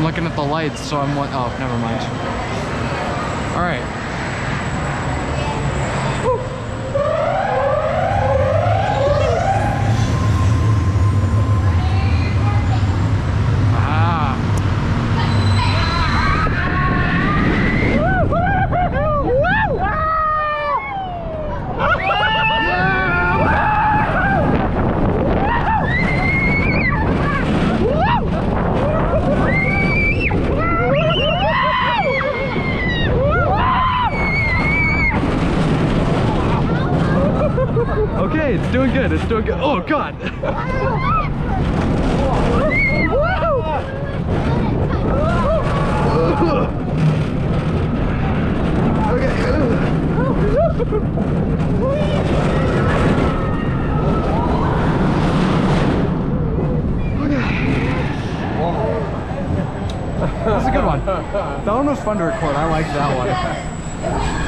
I'm looking at the lights, so I'm what? Oh, never mind. All right. Okay, it's doing good. It's doing good. Oh God! That's a good one. That one was fun to record. I like that one.